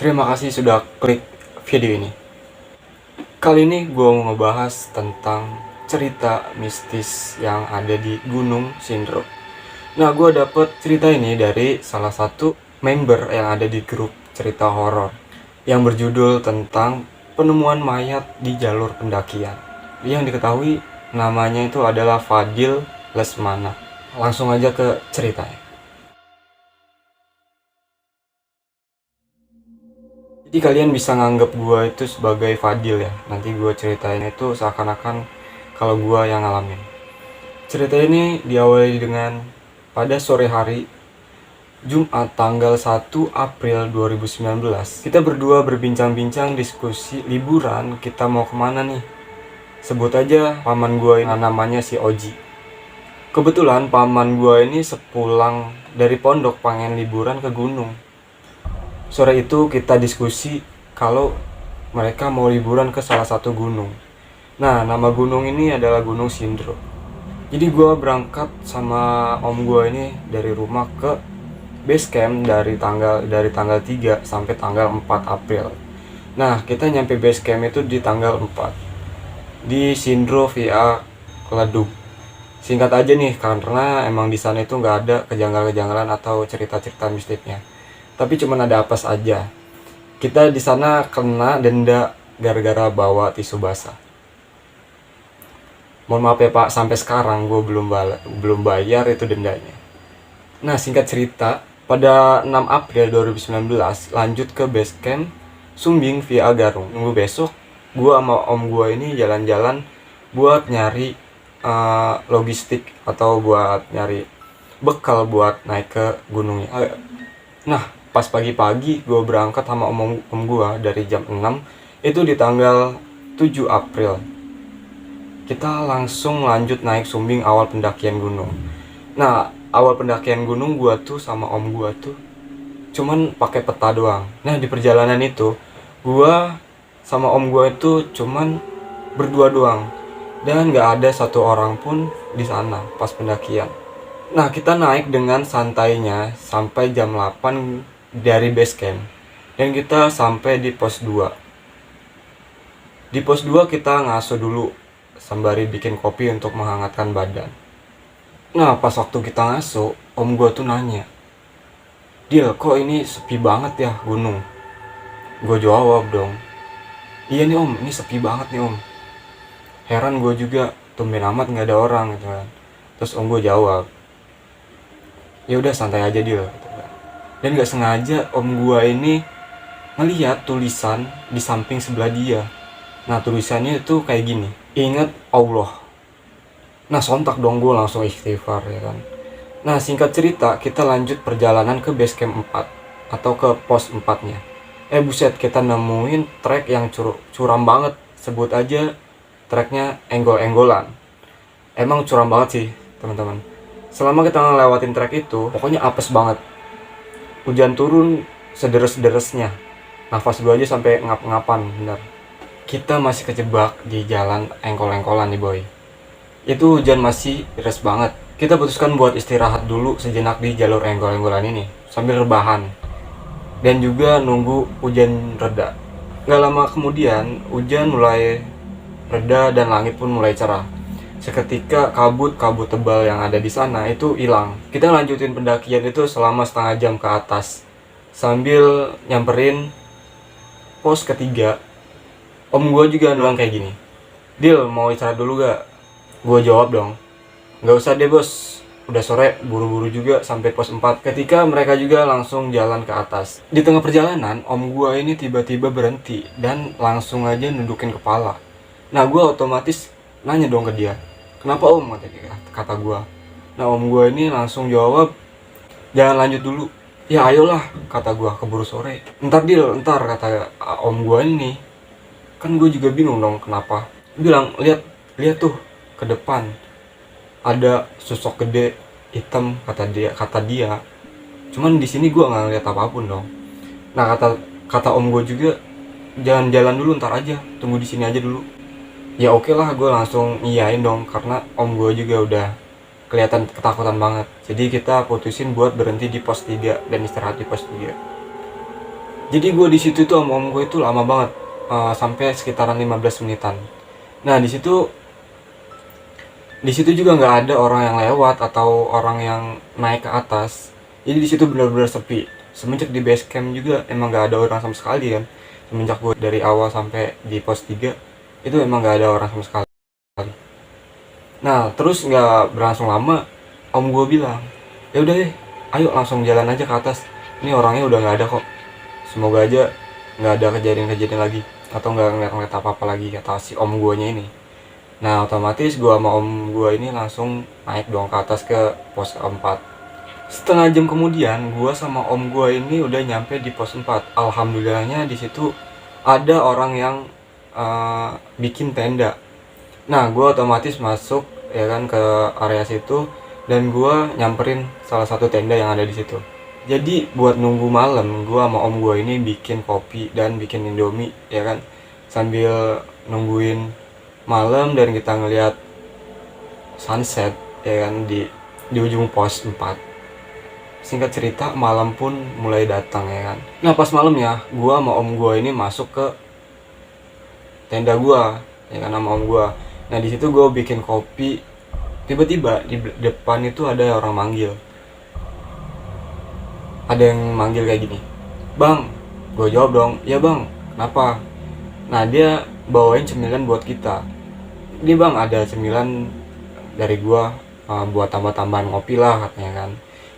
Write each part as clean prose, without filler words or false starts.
Terima kasih sudah klik video ini. Kali ini gue mau ngebahas tentang cerita mistis yang ada di Gunung Sindoro. Nah, gue dapet cerita ini dari salah satu member yang ada di grup cerita horor yang berjudul tentang penemuan mayat di jalur pendakian. Yang diketahui namanya itu adalah Fadil Lesmana. Langsung aja ke ceritanya. Jadi kalian bisa nganggap gue itu sebagai Fadil ya. Nanti gue ceritain itu seakan-akan kalau gue yang ngalamin. Cerita ini diawali dengan pada sore hari Jumat tanggal 1 April 2019. Kita berdua berbincang-bincang diskusi liburan kita mau kemana nih. Sebut aja paman gue yang namanya si Oji. Kebetulan paman gue ini sepulang dari pondok pengen liburan ke gunung. Sore itu kita diskusi kalau mereka mau liburan ke salah satu gunung. Nah, nama gunung ini adalah Gunung Sindoro. Jadi gue berangkat sama om gue ini dari rumah ke base camp dari tanggal 3 sampai tanggal 4 April. Nah, kita nyampe base camp itu di tanggal 4 di Sindoro via Keledug. Singkat aja nih, karena emang di sana itu nggak ada kejanggalan-kejanggalan atau cerita-cerita mistisnya. Tapi cuman ada apes aja. Kita di sana kena denda gara-gara bawa tisu basah. Mohon maaf ya Pak, sampai sekarang gue belum bayar itu dendanya. Nah, singkat cerita, pada 6 April 2019 lanjut ke base camp Sumbing via Garung. Nunggu besok, gue sama om gue ini jalan-jalan buat nyari logistik atau buat nyari bekal buat naik ke gunungnya. Nah, pas pagi-pagi gue berangkat sama om gue dari jam 6 itu di tanggal 7 April. Kita langsung lanjut naik Sumbing awal pendakian gunung. Nah, awal pendakian gunung gue tuh sama om gue tuh cuman pakai peta doang. Nah, di perjalanan itu gue sama om gue itu cuman berdua doang dan nggak ada satu orang pun di sana pas pendakian. Nah, kita naik dengan santainya sampai jam 8 dari base camp. Dan kita sampai di pos 2. Di pos 2 kita ngaso dulu sembari bikin kopi untuk menghangatkan badan. Nah, pas waktu kita ngaso, om gue tuh nanya, "Dil, kok ini sepi banget ya gunung?" Gue jawab dong, "Iya nih om, ini sepi banget nih om." Heran gue juga, tumben amat nggak ada orang gitu kan. Terus om gue jawab, "Ya udah santai aja Dil." Gitu kan. Dan nggak sengaja om gue ini ngeliat tulisan di samping sebelah dia. Nah, tulisannya itu kayak gini, "Ingat Allah." Nah, sontak dong gue langsung istighfar ya kan. Nah, singkat cerita kita lanjut perjalanan ke base camp 4 atau ke pos 4-nya. Buset, kita nemuin trek yang curam banget. Sebut aja treknya enggol-enggolan. Emang curam banget sih teman-teman. Selama kita ngelewatin trek itu pokoknya apes banget. Hujan turun sederes-ederesnya. Nafas gue aja sampai ngap-ngapan bener. Kita masih kejebak di jalan engkol-engkolan nih boy. Itu hujan masih deras banget. Kita putuskan buat istirahat dulu sejenak di jalur enggol-enggolan ini sambil rebahan dan juga nunggu hujan reda. Gak lama kemudian hujan mulai reda dan langit pun mulai cerah. Seketika kabut-kabut tebal yang ada di sana itu hilang. Kita lanjutin pendakian itu selama setengah jam ke atas sambil nyamperin pos ketiga. Om gue juga bilang kayak gini, "Dil, mau istirahat dulu gak?" Gue jawab dong, "Gak usah deh bos, udah sore, buru-buru juga sampai pos 4. Ketika mereka juga langsung jalan ke atas. Di tengah perjalanan, om gue ini tiba-tiba berhenti dan langsung aja nundukin kepala. Nah, gue otomatis nanya dong ke dia, "Kenapa om?" kata gue. Nah, om gue ini langsung jawab, "Jangan lanjut dulu." "Ya ayolah," kata gue, "keburu sore." "Ntar Dil, ntar," kata om gue ini. Kan gue juga bingung dong kenapa. Dia bilang, lihat tuh ke depan ada sosok gede hitam," kata dia. Cuman di sini gue nggak ngeliat apapun dong. Nah, kata om gue juga, "Jangan jalan dulu, ntar aja, tunggu di sini aja dulu." Ya oke lah, gue langsung iyain dong karena om gue juga udah kelihatan ketakutan banget. Jadi kita putusin buat berhenti di pos 3 dan istirahat di pos 3. Jadi gue di situ tuh sama om gue itu lama banget, sampai sekitaran 15 menitan. Nah di situ juga nggak ada orang yang lewat atau orang yang naik ke atas. Jadi di situ benar-benar sepi. Semenjak di base camp juga emang nggak ada orang sama sekali kan. Semenjak gue dari awal sampai di pos 3 itu emang nggak ada orang sama sekali. Nah terus nggak berlangsung lama, om gue bilang, ya udah deh, ayo langsung jalan aja ke atas. Ini orangnya udah nggak ada kok. Semoga aja nggak ada kejadian-kejadian lagi atau nggak ngeliat-ngeliat apa-apa lagi, kata si om guanya ini. Nah otomatis gua sama om gua ini langsung naik dong ke atas ke pos 4. Setengah jam kemudian gua sama om gua ini udah nyampe di pos 4. Alhamdulillahnya di situ ada orang yang bikin tenda. Nah gua otomatis masuk ya kan ke area situ dan gua nyamperin salah satu tenda yang ada di situ. Jadi buat nunggu malam gua sama om gua ini bikin kopi dan bikin indomie ya kan, sambil nungguin malam dan kita ngelihat sunset ya kan di ujung pos 4. Singkat cerita malam pun mulai datang ya kan. Nah pas malam ya gua sama om gua ini masuk ke tenda gua ya kan sama om gua. Nah di situ gua bikin kopi, tiba-tiba di depan itu ada orang manggil. Ada yang manggil kayak gini, bang. Gue jawab dong, ya bang, kenapa? Nah dia bawain cemilan buat kita. Ini bang ada cemilan dari gua, buat tambah-tambahan ngopi lah katanya kan.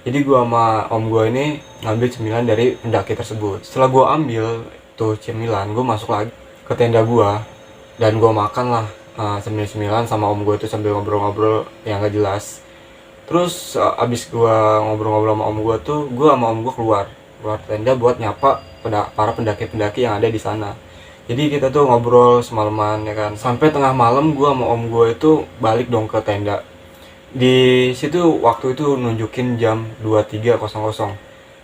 Jadi gua sama om gua ini ngambil cemilan dari pendaki tersebut. Setelah gua ambil tuh cemilan, gua masuk lagi ke tenda gua dan gua makan lah cemilan sama om gua itu sambil ngobrol-ngobrol yang gak jelas. Terus abis gua ngobrol-ngobrol sama om gua tuh, gua sama om gua keluar tenda buat nyapa para pendaki-pendaki yang ada di sana. Jadi kita tuh ngobrol semalaman ya kan. Sampai tengah malam gua sama om gua itu balik dong ke tenda. Di situ waktu itu nunjukin jam 23.00.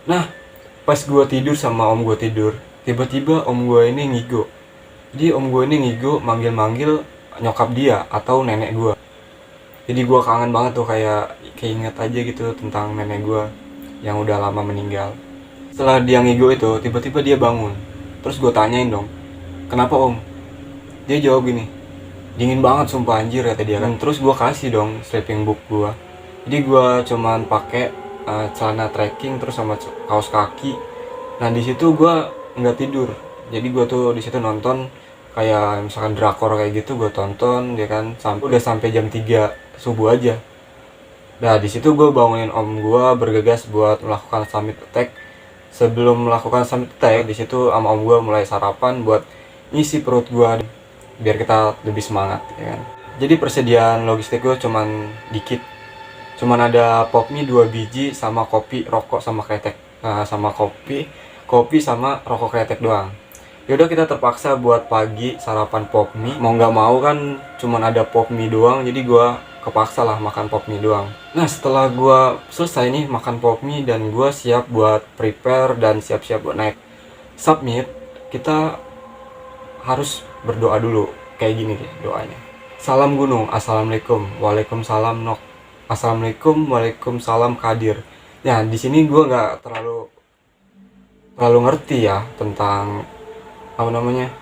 Nah, pas gua tidur sama om gua tidur, tiba-tiba om gua ini ngigo. Jadi om gua ini ngigo manggil-manggil nyokap dia atau nenek gua. Jadi gua kangen banget tuh, kayak keinget aja gitu tentang nenek gua yang udah lama meninggal. Setelah dia ngigo itu, tiba-tiba dia bangun. Terus gua tanyain dong, kenapa om? Dia jawab gini, dingin banget sumpah anjir kata dia kan. Terus gua kasih dong sleeping book gua. Jadi gua cuman pakai celana trekking terus sama kaos kaki. Nah di situ gua nggak tidur. Jadi gua tuh di situ nonton kayak misalkan drakor kayak gitu, gua tonton ya kan sampai jam 3 subuh aja. Nah di situ gua bangunin om gua bergegas buat melakukan summit attack. Sebelum melakukan summit attack di situ sama om gua mulai sarapan buat ngisi perut gua biar kita lebih semangat ya kan. Jadi persediaan logistik gue cuman dikit, cuman ada pop mie 2 biji sama kopi, rokok sama kretek, sama kopi sama rokok kretek doang. Yaudah kita terpaksa buat pagi sarapan pop mie, mau nggak mau kan cuman ada pop mie doang, jadi gue kepaksa lah makan pop mie doang. Nah setelah gue selesai nih makan pop mie dan gue siap buat prepare dan siap-siap buat naik submit, kita harus berdoa dulu kayak gini deh doanya. Salam gunung, assalamualaikum, waalaikumsalam nok, assalamualaikum, waalaikumsalam kadir. Nah di sini gue nggak terlalu ngerti ya tentang apa namanya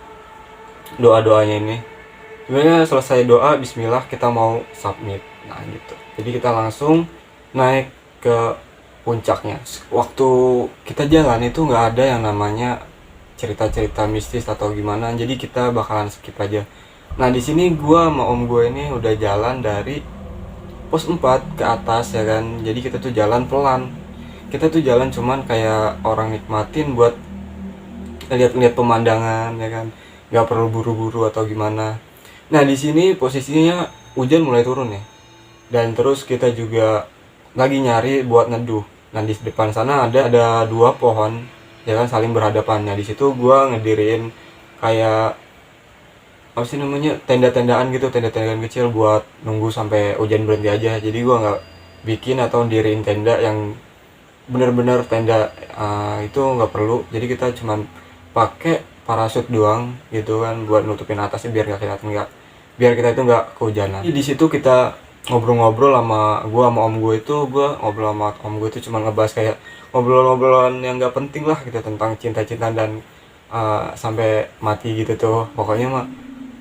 doa-doanya ini. Sebenarnya selesai doa bismillah kita mau submit. Nah gitu. Jadi kita langsung naik ke puncaknya. Waktu kita jalan itu nggak ada yang namanya cerita-cerita mistis atau gimana, jadi kita bakalan skip aja. Nah di sini gua sama om gue ini udah jalan dari pos 4 ke atas ya kan. Jadi kita tuh jalan pelan. Kita tuh jalan cuman kayak orang nikmatin buat lihat-lihat pemandangan ya kan. Gak perlu buru-buru atau gimana. Nah di sini posisinya hujan mulai turun ya. Dan terus kita juga lagi nyari buat neduh. Nah di depan sana ada 2 pohon ya kan saling berhadapan. Nah di situ gua ngedirin kayak apa sih namanya tenda-tendaan gitu, tenda-tendaan kecil buat nunggu sampai hujan berhenti aja. Jadi gua nggak bikin atau diriin tenda yang bener-bener tenda itu nggak perlu. Jadi kita cuman pakai parasut doang gitu kan buat nutupin atasnya biar kita itu nggak kehujanan. Di situ kita ngobrol-ngobrol sama gua sama om gue itu, gua ngobrol sama om gue itu cuma ngebahas kayak ngobrol-ngobrolan yang nggak penting lah gitu tentang cinta-cinta dan sampai mati gitu tuh. Pokoknya mah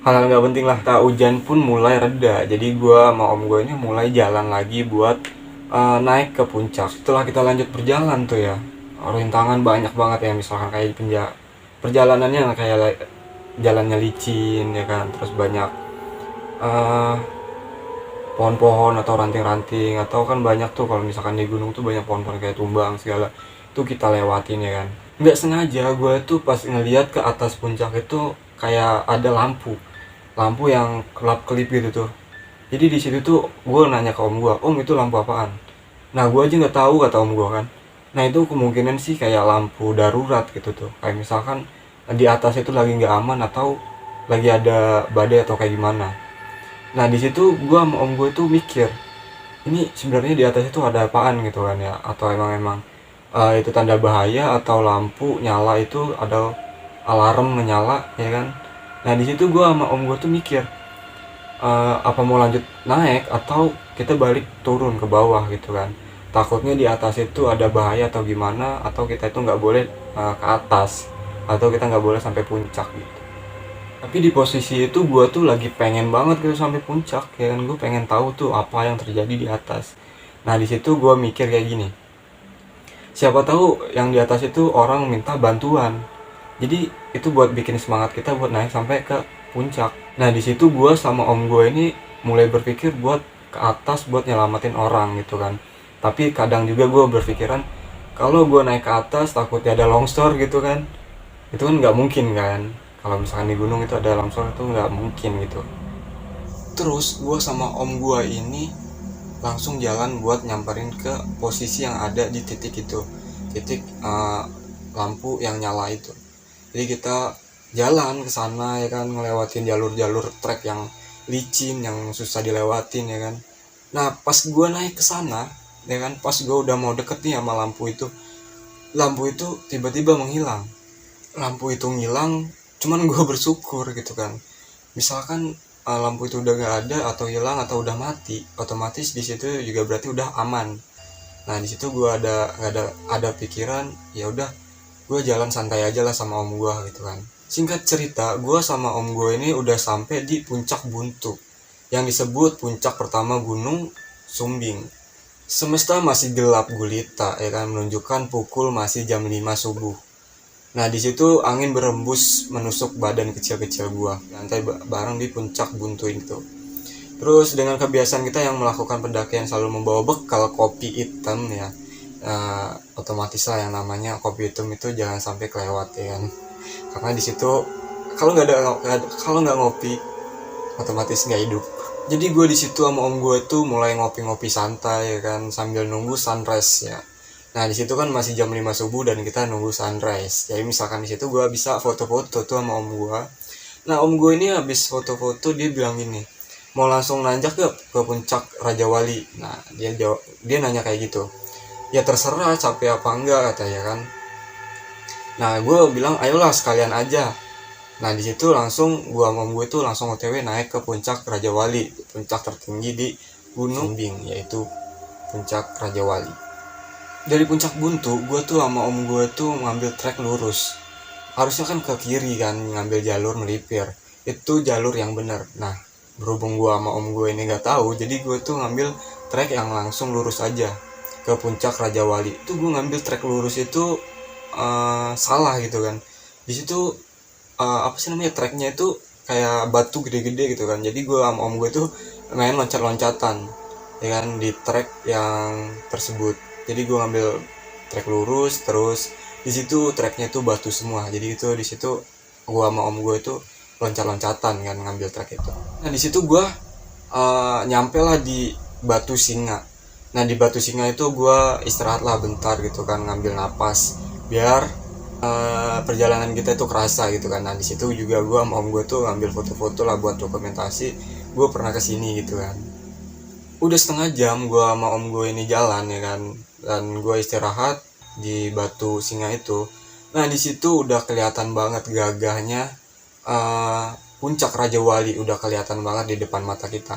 hal-hal nggak penting lah. Nah, hujan pun mulai reda, jadi gue sama om gue ini mulai jalan lagi buat naik ke puncak. Setelah kita lanjut berjalan tuh ya, rintangan banyak banget ya, misalkan kayak perjalanannya kayak jalannya licin ya kan, terus banyak eh, pohon-pohon atau ranting-ranting, atau kan banyak tuh kalau misalkan di gunung tuh banyak pohon-pohon kayak tumbang segala, itu kita lewatin ya kan. Nggak sengaja gue tuh pas ngeliat ke atas puncak itu kayak ada lampu yang kelap-kelip gitu tuh. Jadi di situ tuh gue nanya ke om gue, om itu lampu apaan? Nah gue aja nggak tahu, kata om gue kan. Nah itu kemungkinan sih kayak lampu darurat gitu tuh, kayak misalkan di atas itu lagi nggak aman atau lagi ada badai atau kayak gimana. Nah di situ gue sama om gue tuh mikir, ini sebenarnya di atas itu ada apaan gitu kan ya, atau emang itu tanda bahaya, atau lampu nyala itu ada alarm menyala ya kan. Nah di situ gue sama om gue tuh mikir, apa mau lanjut naik atau kita balik turun ke bawah gitu kan. Takutnya di atas itu ada bahaya atau gimana, atau kita itu nggak boleh ke atas, atau kita nggak boleh sampai puncak gitu. Tapi di posisi itu gue tuh lagi pengen banget gitu sampai puncak ya kan, gue pengen tahu tuh apa yang terjadi di atas. Nah di situ gue mikir kayak gini, siapa tahu yang di atas itu orang minta bantuan, jadi itu buat bikin semangat kita buat naik sampai ke puncak. Nah di situ gue sama om gue ini mulai berpikir buat ke atas buat nyelamatin orang gitu kan. Tapi kadang juga gue berpikiran, kalau gue naik ke atas takutnya ada longsor gitu kan, itu kan nggak mungkin kan. Kalau misalkan di gunung itu ada longsor itu nggak mungkin gitu. Terus gue sama om gue ini langsung jalan buat nyamperin ke posisi yang ada di titik itu, titik lampu yang nyala itu. Jadi kita jalan ke sana ya kan, ngelewatin jalur-jalur trek yang licin yang susah dilewatin ya kan. Nah pas gue naik ke sana ya kan, pas gue udah mau deket nih sama lampu itu tiba-tiba menghilang. Lampu itu ngilang, cuman gue bersyukur gitu kan. Misalkan lampu itu udah gak ada atau hilang atau udah mati, otomatis di situ juga berarti udah aman. Nah di situ gue ada pikiran, ya udah gue jalan santai aja lah sama om gue gitu kan. Singkat cerita, gue sama om gue ini udah sampai di puncak Buntu yang disebut puncak pertama Gunung Sumbing. Semesta masih gelap gulita ya kan, menunjukkan pukul masih jam 5 subuh. Nah di situ angin berembus menusuk badan kecil-kecil gua, lantai bareng di puncak Buntu itu. Terus dengan kebiasaan kita yang melakukan pendakian selalu membawa bekal kopi hitam ya, otomatis lah yang namanya kopi hitam itu jangan sampai kelewat ya kan. Karena di situ kalau nggak ngopi otomatis nggak hidup. Jadi gue di situ sama om gue tuh mulai ngopi-ngopi santai ya kan, sambil nunggu sunrise ya. Nah di situ kan masih jam 5 subuh dan kita nunggu sunrise. Jadi misalkan di situ gue bisa foto-foto tuh sama om gue. Nah om gue ini habis foto-foto dia bilang gini, mau langsung nanjak ke puncak Raja Wali. Nah dia nanya kayak gitu. Ya terserah capek apa enggak katanya kan. Nah gue bilang ayolah sekalian aja. Nah di situ langsung gua sama gue tuh langsung OTW naik ke puncak Raja Wali, puncak tertinggi di Gunung Sumbing, yaitu puncak Raja Wali. Dari puncak Buntu, gue tuh sama om gue tuh ngambil trek lurus. Harusnya kan ke kiri kan, ngambil jalur melipir. Itu jalur yang benar. Nah, berhubung gue sama om gue ini nggak tahu, jadi gue tuh ngambil trek yang langsung lurus aja ke puncak Raja Wali. Itu gue ngambil trek lurus itu salah gitu kan. Di situ apa sih namanya, treknya itu kayak batu gede-gede gitu kan. Jadi gue sama om gue tuh main loncat-loncatan ya kan di trek yang tersebut. Jadi gue ngambil trek lurus, terus di situ treknya itu batu semua. Jadi itu di situ gue sama om gue itu loncat-loncatan kan ngambil trek itu. Nah di situ gue nyampe lah di Batu Singa. Nah di Batu Singa itu gue istirahat lah bentar gitu kan, ngambil napas biar perjalanan kita itu kerasa gitu kan. Nah di situ juga gue sama om gue tuh ngambil foto-foto lah buat dokumentasi gue pernah kesini gitu kan. Udah setengah jam gue sama om gue ini jalan ya kan, dan gue istirahat di Batu Singa itu. Nah di situ udah kelihatan banget gagahnya puncak Raja Wali, udah kelihatan banget di depan mata kita.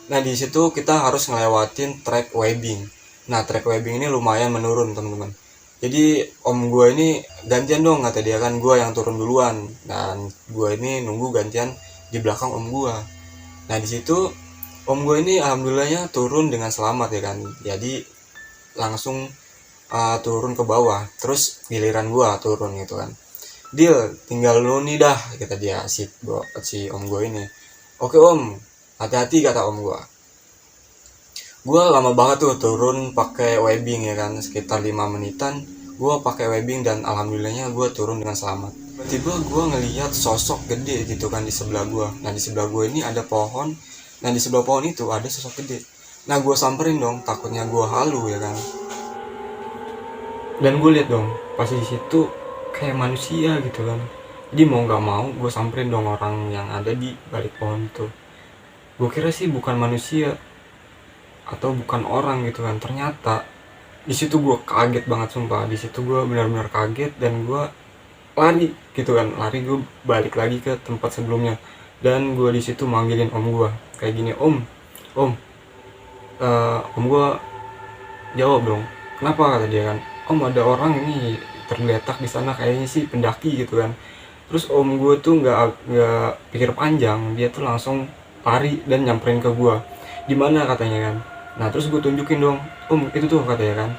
Nah di situ kita harus ngelewatin trek webbing. Nah trek webbing ini lumayan menurun teman-teman. Jadi om gue ini gantian dong kata dia, kan gue yang turun duluan dan gue ini nunggu gantian di belakang om gue. Nah di situ om gue ini alhamdulillahnya turun dengan selamat ya kan, jadi langsung turun ke bawah. Terus giliran gue turun gitu kan, deal tinggal lu nih dah kata dia, si om gue ini. Oke om, hati-hati kata om gue. Gue lama banget tuh turun pakai webbing ya kan, sekitar 5 menitan gue pakai webbing dan alhamdulillahnya gue turun dengan selamat. Tiba-tiba gue ngelihat sosok gede gitu kan di sebelah gue. Nah di sebelah gue ini ada pohon, nah di sebelah pohon itu ada sosok gede. Nah gue samperin dong, takutnya gue halu ya kan. Dan gue lihat dong pas di situ kayak manusia gitu kan. Jadi mau nggak mau gue samperin dong orang yang ada di balik pohon itu. Gue kira sih bukan manusia atau bukan orang gitu kan, ternyata di situ gue kaget banget sumpah. Di situ gue benar-benar kaget dan gue lari gitu kan, lari gue balik lagi ke tempat sebelumnya. Dan gue di situ manggilin om gue kayak gini, om om gue jawab dong, kenapa kata dia kan. Om ada orang ini tergeletak di sana, kayaknya sih pendaki gitu kan. Terus om gue tuh nggak pikir panjang, dia tuh langsung lari dan nyamperin ke gue. Di mana katanya kan. Nah terus gue tunjukin dong, om itu tuh katanya kan.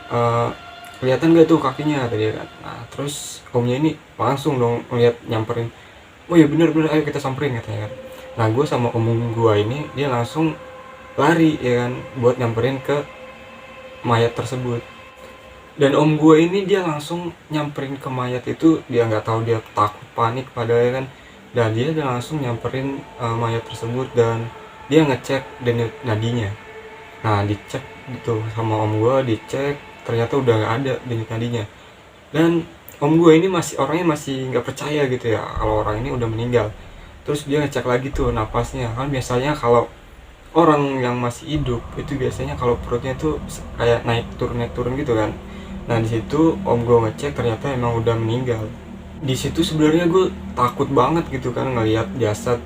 "Eh, kelihatan gak tuh kakinya kata dia kan. Nah terus omnya ini langsung dong ngeliat nyamperin. Oh ya bener-bener, ayo kita samperin katanya kan. Nah gue sama om gue ini dia langsung lari ya kan buat nyamperin ke mayat tersebut. Dan om gue ini dia langsung nyamperin ke mayat itu, dia nggak tahu, dia takut panik padahal ya kan. Dan dia langsung nyamperin mayat tersebut dan dia ngecek denyut nadinya. Nah dicek gitu sama om gue, dicek ternyata udah nggak ada denyut nadinya. Dan om gue ini orangnya masih nggak percaya gitu ya kalau orang ini udah meninggal. Terus dia ngecek lagi tuh napasnya, kan biasanya kalau orang yang masih hidup itu biasanya kalau perutnya tuh kayak naik turun gitu kan. Nah di situ om gue ngecek ternyata emang udah meninggal. Di situ sebenarnya gue takut banget gitu kan ngelihat jasad,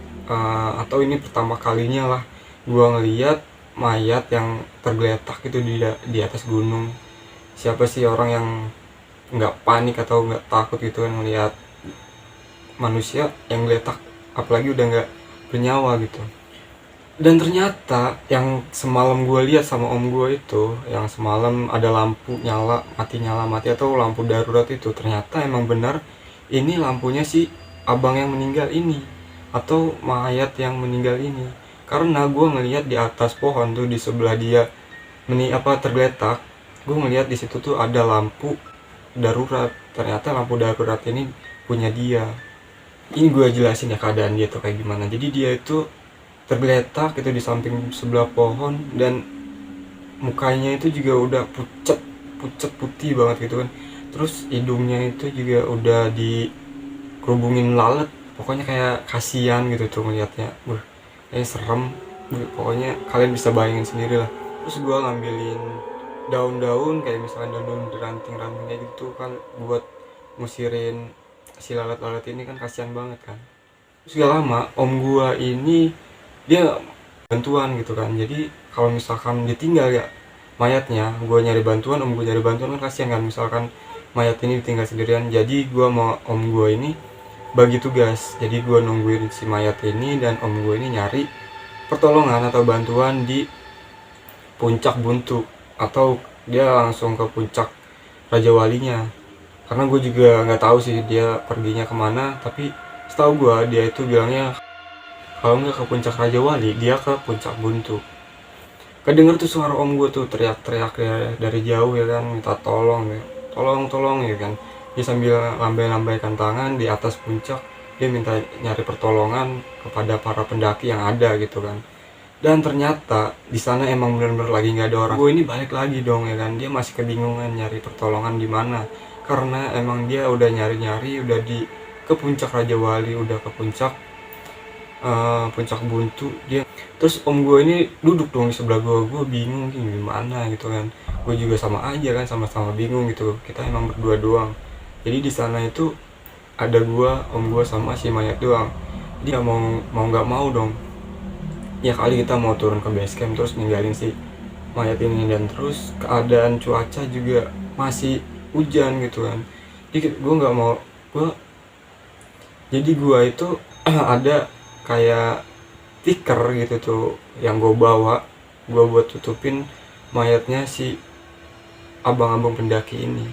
atau ini pertama kalinya lah gue ngelihat mayat yang tergeletak itu di atas gunung. Siapa sih orang yang nggak panik atau nggak takut gitu kan ngelihat manusia yang geletak, apalagi udah nggak bernyawa gitu. Dan ternyata yang semalam gue lihat sama om gue itu, yang semalam ada lampu nyala mati atau lampu darurat itu, ternyata emang benar ini lampunya si abang yang meninggal ini atau mayat yang meninggal ini. Karena gue ngelihat di atas pohon tuh di sebelah dia tergeletak, gue ngelihat di situ tuh ada lampu darurat. Ternyata lampu darurat ini punya dia. Ini gue jelasin ya keadaan dia tuh kayak gimana. Jadi dia itu tergeletak itu di samping sebelah pohon dan mukanya itu juga udah pucet putih banget gitu kan. Terus hidungnya itu juga udah dikerubungin lalat. Pokoknya kayak kasihan gitu tuh ngeliatnya. Kayaknya serem. Pokoknya kalian bisa bayangin sendiri lah. Terus gue ngambilin daun-daun kayak misalnya daun ranting-rantingnya gitu kan buat ngusirin si lalat-lalat ini kan, kasihan banget kan. Terus gak lama om gua ini dia bantuan gitu kan. Jadi kalau misalkan ditinggal ya mayatnya, gua nyari bantuan, om gua nyari bantuan kan kasihan kan misalkan mayat ini ditinggal sendirian. Jadi gua mau om gua ini bagi tugas. Jadi gua nungguin si mayat ini dan om gua ini nyari pertolongan atau bantuan di puncak Buntu, atau dia langsung ke puncak Raja Walinya. Karena gue juga nggak tahu sih dia perginya kemana, tapi setahu gue dia itu bilangnya kalau nggak ke puncak Raja Wali dia ke puncak Buntu. Kedenger tuh suara om gue tuh teriak-teriak ya, dari jauh ya kan, minta tolong ya, tolong ya kan. Dia sambil lambai-lambaikan tangan di atas puncak, dia minta nyari pertolongan kepada para pendaki yang ada gitu kan. Dan ternyata di sana emang benar-benar lagi nggak ada orang. Gue ini balik lagi dong ya kan, dia masih kebingungan nyari pertolongan di mana. Karena emang dia udah nyari-nyari, udah ke puncak Raja Wali, udah ke puncak Buntu dia. Terus om gue ini duduk dong di sebelah gue bingung gimana gitu kan. Gue juga sama aja kan, sama-sama bingung gitu. Kita emang berdua doang. Jadi di sana itu ada gue, om gue sama si mayat doang. Dia mau nggak mau dong, ya kali kita mau turun ke base camp terus ninggalin si mayat ini. Dan terus keadaan cuaca juga masih hujan gitu kan. Jadi gue nggak mau, gue jadi gue itu ada kayak tikar gitu tuh yang gue bawa, gue buat tutupin mayatnya si abang-abang pendaki ini.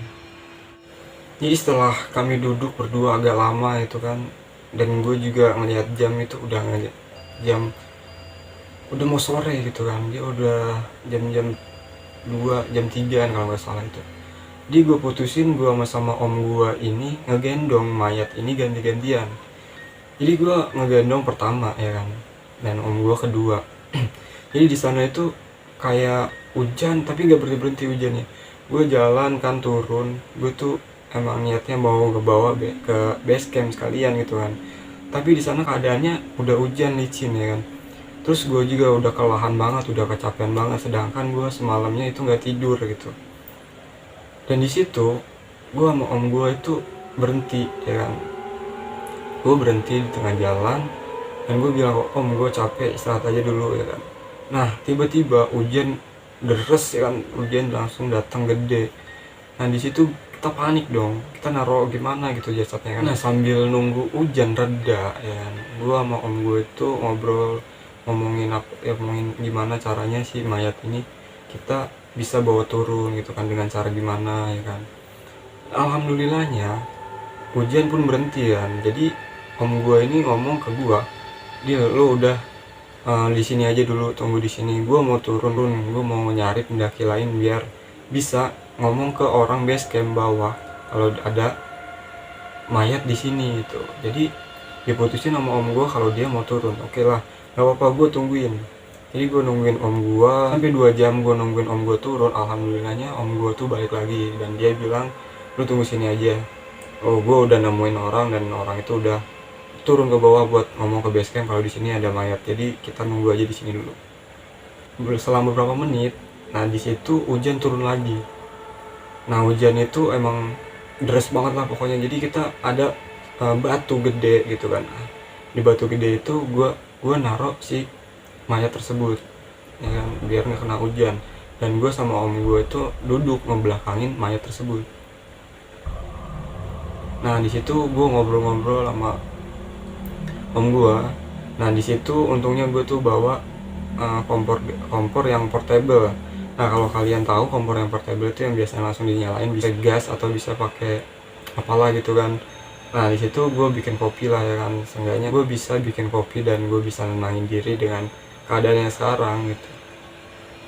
Jadi setelah kami duduk berdua agak lama itu kan, dan gue juga ngeliat jam itu udah ngeliat jam udah mau sore gitu kan, dia udah jam-jam 2 jam 3 kalau nggak salah itu. Jadi gue putusin, gue sama om gue ini ngegendong mayat ini ganti-gantian. Jadi gue ngegendong pertama ya kan, dan om gue kedua. Jadi di sana itu kayak hujan tapi gak berhenti hujannya. Gue jalan kan turun, gue tuh emang niatnya mau ngebawa ke base camp sekalian gitu kan. Tapi di sana keadaannya udah hujan licin ya kan. Terus gue juga udah kelelahan banget, udah kecapean banget, sedangkan gue semalamnya itu nggak tidur gitu. Dan di situ gue sama om gue itu berhenti ya kan. Gue berhenti di tengah jalan dan gue bilang, om gue capek, istirahat aja dulu ya kan. Nah tiba-tiba hujan deres ya kan, hujan langsung datang gede. Nah di situ kita panik dong, kita naruh gimana gitu jasadnya kan. Nah sambil nunggu hujan reda ya kan, gue sama om gue itu ngobrol, ngomongin apa ya, ngomongin gimana caranya si mayat ini kita bisa bawa turun gitu kan, dengan cara gimana ya kan. Alhamdulillahnya hujan pun berhenti kan. Jadi om gue ini ngomong ke gue, dia lo udah di sini aja dulu, tunggu di sini, gue mau turun, gue mau nyari pendaki lain biar bisa ngomong ke orang base camp bawah kalau ada mayat di sini gitu. Jadi diputusin sama om gue kalau dia mau turun. Oke lah, gak apa-apa, gue tungguin. Jadi gue nungguin om gue sampai 2 jam, gue nungguin om gue turun. Alhamdulillahnya om gue tuh balik lagi dan dia bilang, lu tunggu sini aja. Oh, gue udah nemuin orang dan orang itu udah turun ke bawah buat ngomong ke base camp kalau di sini ada mayat. Jadi kita nunggu aja di sini dulu. Selama beberapa menit, nah di situ hujan turun lagi. Nah hujan itu emang deras banget lah pokoknya. Jadi kita ada batu gede gitu kan. Di batu gede itu gue naruh si mayat tersebut ya kan, biar nggak kena hujan. Dan gue sama om gue itu duduk ngebelakangin mayat tersebut. Nah di situ gue ngobrol-ngobrol sama om gue. Nah di situ untungnya gue tuh bawa kompor yang portable. Nah kalau kalian tahu kompor yang portable itu yang biasanya langsung dinyalain, bisa gas atau bisa pakai apalah gitu kan. Nah di situ gue bikin kopi lah ya kan, seenggaknya gue bisa bikin kopi dan gue bisa nenangin diri dengan keadaan yang sekarang gitu.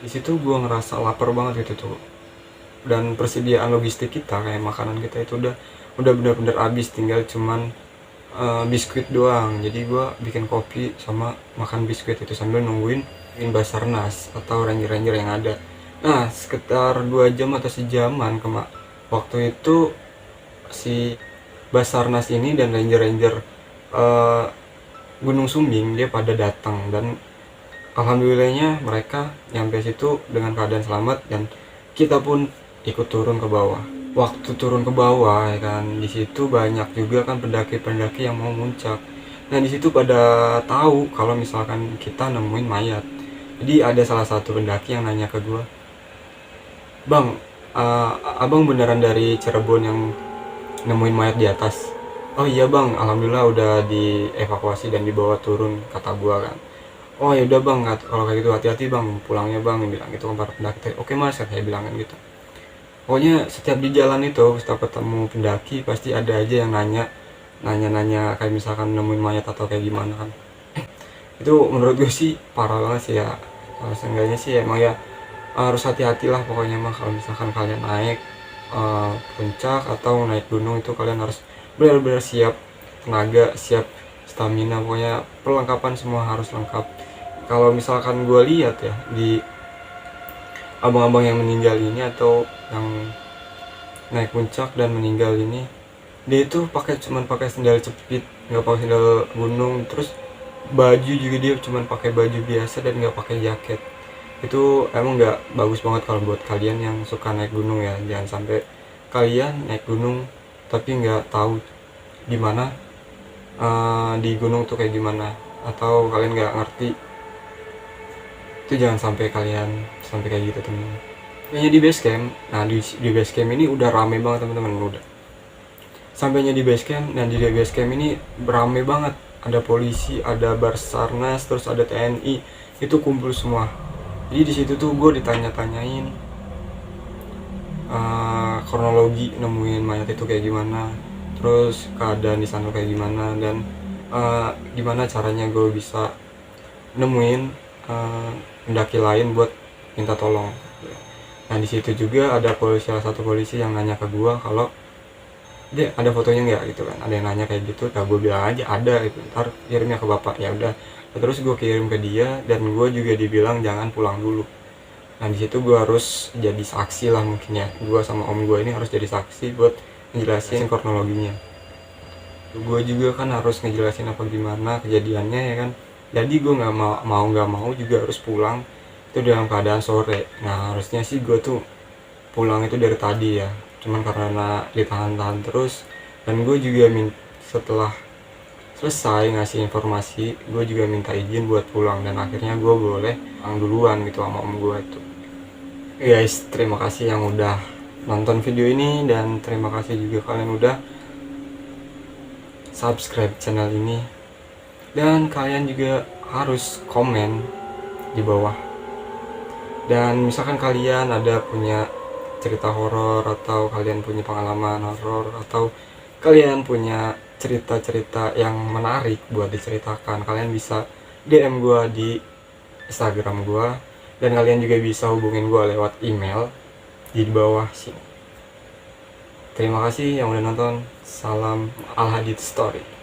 Di situ gue ngerasa lapar banget gitu tuh, dan persediaan logistik kita kayak makanan kita itu udah bener-bener habis, tinggal cuman biskuit doang. Jadi gue bikin kopi sama makan biskuit itu sambil nungguin Basarnas atau ranger-ranger yang ada. Nah sekitar 2 jam atau sejaman waktu itu si Basarnas ini dan ranger-ranger Gunung Sumbing dia pada datang, dan alhamdulillahnya mereka nyampe situ dengan keadaan selamat dan kita pun ikut turun ke bawah. Waktu turun ke bawah ya kan, di situ banyak juga kan pendaki-pendaki yang mau muncak. Nah di situ pada tahu kalau misalkan kita nemuin mayat. Jadi ada salah satu pendaki yang nanya ke gue, bang, abang beneran dari Cirebon yang nemuin mayat di atas? Oh iya bang, alhamdulillah udah dievakuasi dan dibawa turun, kata gue kan. Oh ya udah bang, kalau kayak gitu hati-hati bang pulangnya bang, bilang gitu kan para pendaki. Oke mas, saya bilang kan gitu. Pokoknya setiap di jalan itu setiap ketemu pendaki pasti ada aja yang nanya kayak misalkan nemuin mayat atau kayak gimana kan. Itu menurut gue sih parah banget sih ya. Seenggaknya sih emang ya harus hati-hatilah pokoknya mah kalau misalkan kalian naik puncak atau naik gunung itu kalian harus benar-benar siap tenaga, siap stamina, pokoknya perlengkapan semua harus lengkap. Kalau misalkan gue lihat ya di abang-abang yang meninggal ini atau yang naik puncak dan meninggal ini, dia itu cuman pakai sendal jepit, nggak pakai sendal gunung. Terus baju juga dia cuman pakai baju biasa dan nggak pakai jaket. Itu emang nggak bagus banget kalau buat kalian yang suka naik gunung ya. Jangan sampai kalian naik gunung tapi nggak tahu gimana di gunung tuh kayak gimana, atau kalian nggak ngerti, itu jangan sampai kalian sampai kayak gitu temen. Sampainya di base camp, nah di base camp ini udah rame banget teman-teman, udah. Sampainya di base camp, dan di base camp ini rame banget. Ada polisi, ada Basarnas, terus ada TNI, itu kumpul semua. Jadi di situ tuh gue ditanya-tanyain kronologi nemuin mayat itu kayak gimana, terus keadaan di sana kayak gimana, dan gimana caranya gue bisa nemuin pendaki lain buat minta tolong. Nah di situ juga ada salah satu polisi yang nanya ke gue kalau dia ada fotonya nggak gitu kan, ada yang nanya kayak gitu. Nah gue bilang aja ada gitu, ntar kirimnya ke bapak. Ya udah, terus gue kirim ke dia, dan gue juga dibilang jangan pulang dulu. Nah di situ gue harus jadi saksi lah mungkin ya, gue sama om gue ini harus jadi saksi buat ngejelasin kronologinya. Gue juga kan harus ngejelasin apa gimana kejadiannya ya kan. Jadi gue nggak mau juga harus pulang itu dalam keadaan sore. Nah harusnya sih gue tuh pulang itu dari tadi ya, cuman karena ditahan-tahan terus. Dan gue juga setelah selesai ngasih informasi, gue juga minta izin buat pulang, dan akhirnya gue boleh pulang duluan gitu sama om gue itu. Guys, terima kasih yang udah nonton video ini, dan terima kasih juga kalian udah subscribe channel ini, dan kalian juga harus komen di bawah. Dan misalkan kalian ada punya cerita horor, atau kalian punya pengalaman horor, atau kalian punya cerita-cerita yang menarik buat diceritakan, kalian bisa DM gue di Instagram gue, dan kalian juga bisa hubungin gue lewat email di bawah sini. Terima kasih yang udah nonton. Salam Al Hadid Story.